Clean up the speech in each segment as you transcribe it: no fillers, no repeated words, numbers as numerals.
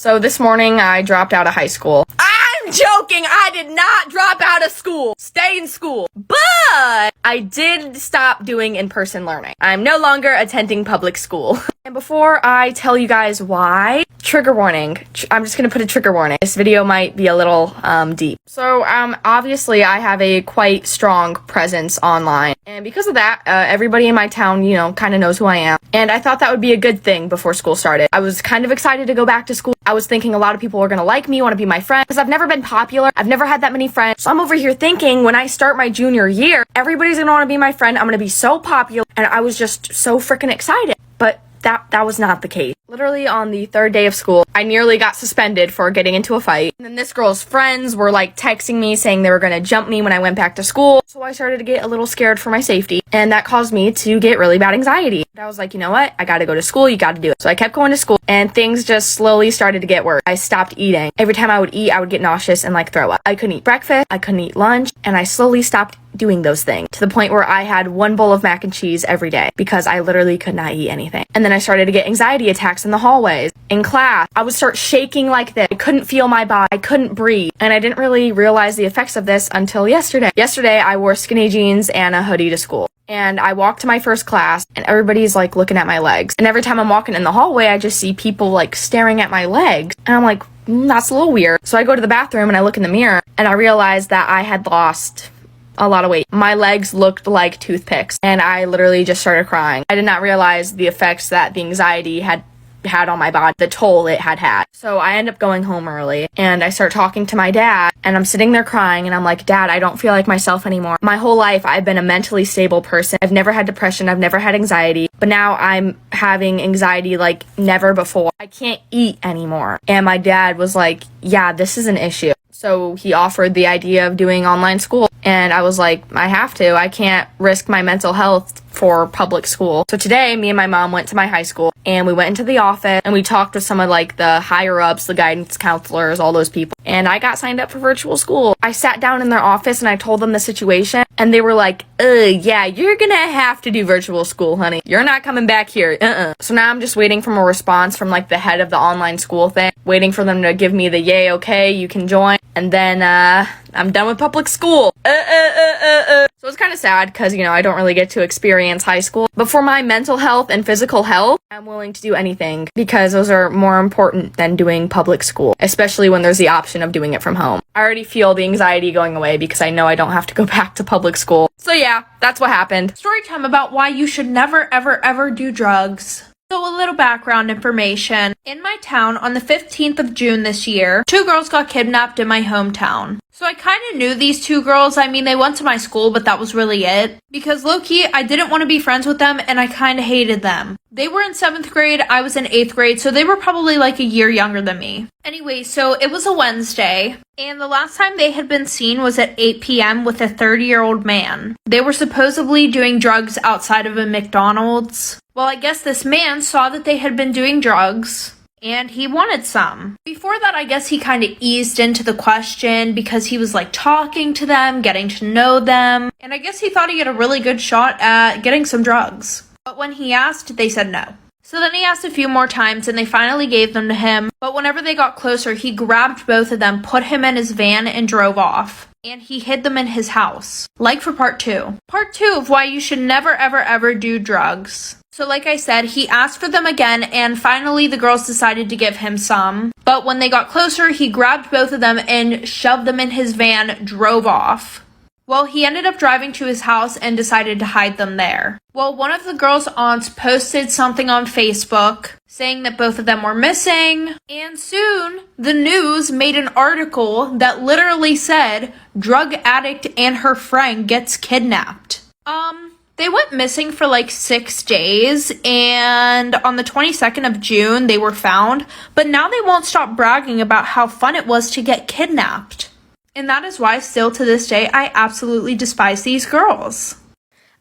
So this morning I dropped out of high school. I'm joking! I did not drop out of school. Stay in school. But I did stop doing in-person learning. I'm no longer attending public school. And before I tell you guys why, trigger warning. I'm just gonna put a trigger warning. This video might be a little deep. So obviously I have a quite strong presence online. And because of that, everybody in my town, kind of knows who I am. And I thought that would be a good thing before school started. I was kind of excited to go back to school. I was thinking a lot of people are gonna like me, want to be my friend, because I've never been popular. I've never had that many friends. So I'm over here thinking when I start my junior year, everybody's gonna want to be my friend. I'm gonna be so popular. And I was just so freaking excited. But that was not the case. Literally on the third day of school, I nearly got suspended for getting into a fight. And then this girl's friends were like texting me saying they were gonna jump me when I went back to school. So I started to get a little scared for my safety. And that caused me to get really bad anxiety. But I was like, you know what? I gotta go to school. You gotta do it. So I kept going to school and things just slowly started to get worse. I stopped eating. Every time I would eat, I would get nauseous and like throw up. I couldn't eat breakfast. I couldn't eat lunch. And I slowly stopped doing those things to the point where I had one bowl of mac and cheese every day because I literally could not eat anything. And then I started to get anxiety attacks in the hallways. In class, I would start shaking like this. I couldn't feel my body. I couldn't breathe. And I didn't really realize the effects of this until yesterday. Yesterday, I wore skinny jeans and a hoodie to school. And I walked to my first class and everybody's like looking at my legs. And every time I'm walking in the hallway, I just see people like staring at my legs. And I'm like, that's a little weird. So I go to the bathroom and I look in the mirror and I realize that I had lost a lot of weight. My legs looked like toothpicks and I literally just started crying. I did not realize the effects that the anxiety had on my body, the toll it had. So I end up going home early and I start talking to my dad and I'm sitting there crying and I'm like, Dad, I don't feel like myself anymore. My whole life I've been a mentally stable person. I've never had depression. I've never had anxiety, but now I'm having anxiety like never before. I can't eat anymore. And my dad was like, yeah, this is an issue. So he offered the idea of doing online school. And I was like, I have to. I can't risk my mental health for public school. So today, me and my mom went to my high school and we went into the office and we talked with some of like the higher ups, the guidance counselors, all those people. And I got signed up for virtual school. I sat down in their office and I told them the situation and they were like, yeah, you're gonna have to do virtual school, honey. You're not coming back here. So now I'm just waiting for a response from like the head of the online school thing, waiting for them to give me the yay, okay, you can join. And then I'm done with public school. So it's kind of sad because, I don't really get to experience high school. But for my mental health and physical health, I'm willing to do anything because those are more important than doing public school, especially when there's the option of doing it from home. I already feel the anxiety going away because I know I don't have to go back to public school. So yeah, that's what happened. Story time about why you should never, ever, ever do drugs. So a little background information. In my town, on the 15th of June this year, 2 girls got kidnapped in my hometown. So I kind of knew these 2 girls. I mean, they went to my school, but that was really it. Because low-key, I didn't want to be friends with them, and I kind of hated them. They were in 7th grade, I was in 8th grade, so they were probably like a year younger than me. Anyway, so it was a Wednesday, and the last time they had been seen was at 8 p.m. with a 30-year-old man. They were supposedly doing drugs outside of a McDonald's. Well, I guess this man saw that they had been doing drugs, and he wanted some. Before that, I guess he kind of eased into the question because he was like talking to them, getting to know them, and I guess he thought he had a really good shot at getting some drugs. But when he asked, they said no. So then he asked a few more times and they finally gave them to him. But whenever they got closer, he grabbed both of them, put him in his van, and drove off. And he hid them in his house. Like for part 2. Part 2 of why you should never, ever, ever do drugs. So like I said, he asked for them again, and finally the girls decided to give him some. But when they got closer, he grabbed both of them and shoved them in his van, drove off. Well, he ended up driving to his house and decided to hide them there. Well, one of the girls' aunts posted something on Facebook saying that both of them were missing. And soon, the news made an article that literally said, drug addict and her friend gets kidnapped. They went missing for like 6 days, and on the 22nd of June, they were found. But now they won't stop bragging about how fun it was to get kidnapped. And that is why, still to this day, I absolutely despise these girls.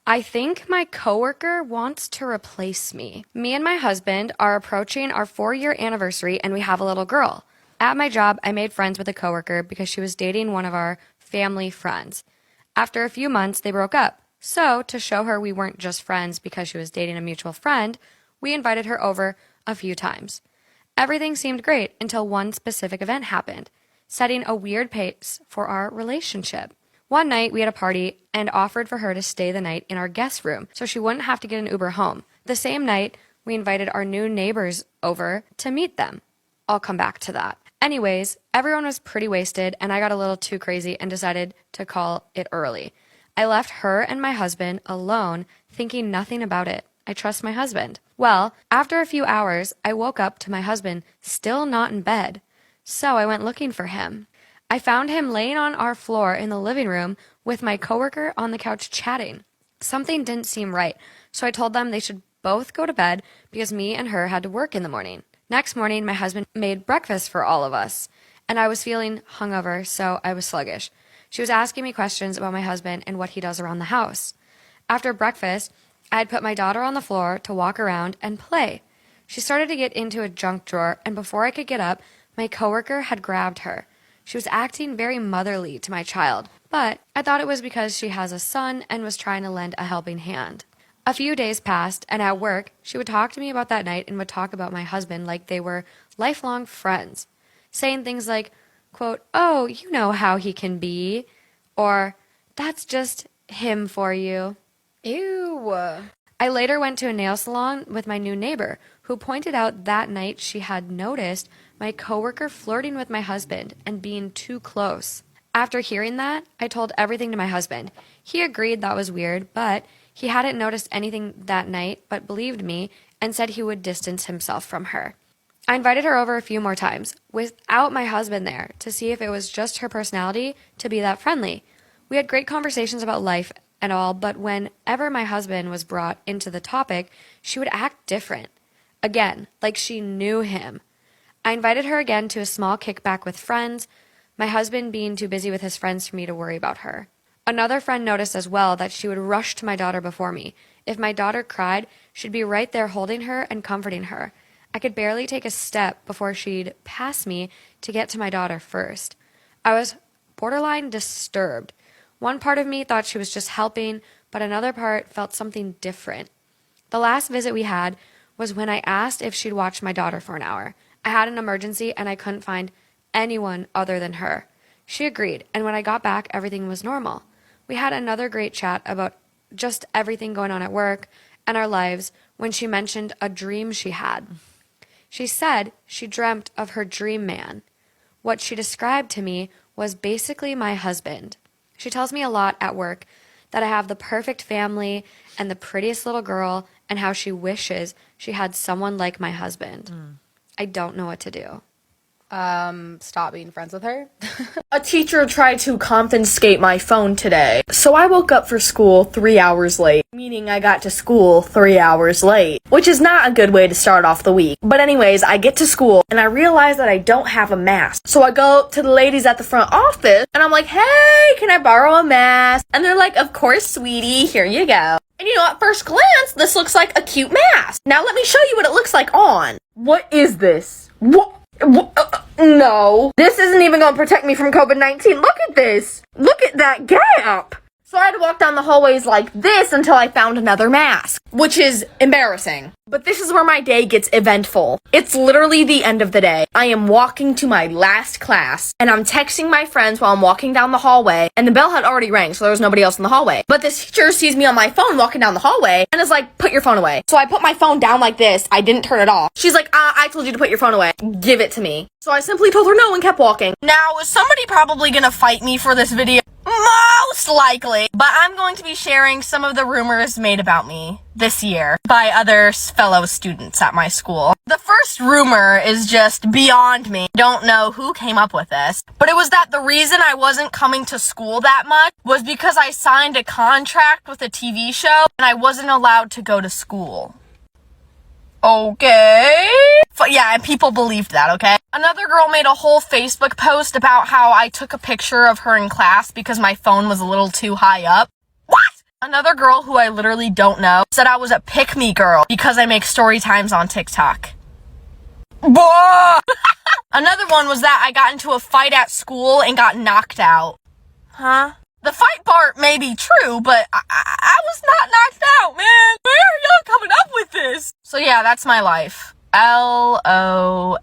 I think my coworker wants to replace me. Me and my husband are approaching our 4-year anniversary, and we have a little girl. At my job, I made friends with a coworker because she was dating one of our family friends. After a few months, they broke up. So, to show her we weren't just friends because she was dating a mutual friend, we invited her over a few times. Everything seemed great until one specific event happened, setting a weird pace for our relationship. One night, we had a party and offered for her to stay the night in our guest room so she wouldn't have to get an Uber home. The same night, we invited our new neighbors over to meet them. I'll come back to that. Anyways, everyone was pretty wasted, and I got a little too crazy and decided to call it early. I left her and my husband alone, thinking nothing about it. I trust my husband. Well, after a few hours, I woke up to my husband still not in bed. So I went looking for him. I found him laying on our floor in the living room with my coworker on the couch chatting. Something didn't seem right, so I told them they should both go to bed because me and her had to work in the morning. Next morning, my husband made breakfast for all of us, and I was feeling hungover, so I was sluggish. She was asking me questions about my husband and what he does around the house. After breakfast, I had put my daughter on the floor to walk around and play. She started to get into a junk drawer, and before I could get up, my coworker had grabbed her. She was acting very motherly to my child, but I thought it was because she has a son and was trying to lend a helping hand. A few days passed, and at work, she would talk to me about that night and would talk about my husband like they were lifelong friends, saying things like, quote, "Oh, you know how he can be," or "That's just him for you." Ew. I later went to a nail salon with my new neighbor, who pointed out that night she had noticed my coworker flirting with my husband and being too close. After hearing that, I told everything to my husband. He agreed that was weird, but he hadn't noticed anything that night, but believed me and said he would distance himself from her. I invited her over a few more times, without my husband there, to see if it was just her personality to be that friendly. We had great conversations about life and all, but whenever my husband was brought into the topic, she would act different. Again, like she knew him. I invited her again to a small kickback with friends, my husband being too busy with his friends for me to worry about her. Another friend noticed as well that she would rush to my daughter before me. If my daughter cried, she'd be right there holding her and comforting her. I could barely take a step before she'd pass me to get to my daughter first. I was borderline disturbed. One part of me thought she was just helping, but another part felt something different. The last visit we had was when I asked if she'd watch my daughter for an hour. I had an emergency and I couldn't find anyone other than her. She agreed, and when I got back, everything was normal. We had another great chat about just everything going on at work and our lives when she mentioned a dream she had. She said she dreamt of her dream man. What she described to me was basically my husband. She tells me a lot at work that I have the perfect family and the prettiest little girl and how she wishes she had someone like my husband. I don't know what to do. Stop being friends with her. A teacher tried to confiscate my phone today, so I woke up for school 3 hours late, meaning I got to school 3 hours late, which is not a good way to start off the week. But anyways, I get to school and I realize that I don't have a mask. So I go to the ladies at the front office and I'm like, "Hey, can I borrow a mask?" And they're like, "Of course, sweetie, here you go." And at first glance, this looks like a cute mask. Now let me show you what it looks like on. What is this? No. This isn't even going to protect me from COVID-19. Look at this. Look at that gap. So I had to walk down the hallways like this until I found another mask, which is embarrassing. But this is where my day gets eventful. It's literally the end of the day. I am walking to my last class, and I'm texting my friends while I'm walking down the hallway, and the bell had already rang, so there was nobody else in the hallway. But this teacher sees me on my phone walking down the hallway, and is like, "Put your phone away." So I put my phone down like this. I didn't turn it off. She's like, "I told you to put your phone away. Give it to me." So I simply told her no and kept walking. Now, is somebody probably gonna fight me for this video? Most likely. But I'm going to be sharing some of the rumors made about me this year by other fellow students at my school. The first rumor is just beyond me. Don't know who came up with this, but it was that the reason I wasn't coming to school that much was because I signed a contract with a TV show and I wasn't allowed to go to school. Okay. But yeah, and people believed that, okay? Another girl made a whole Facebook post about how I took a picture of her in class because my phone was a little too high up. What? Another girl who I literally don't know said I was a pick-me girl because I make story times on TikTok. Another one was that I got into a fight at school and got knocked out. Huh? The fight part may be true, but I was not knocked out, man. Where are y'all coming up with this? So yeah, that's my life. LOL.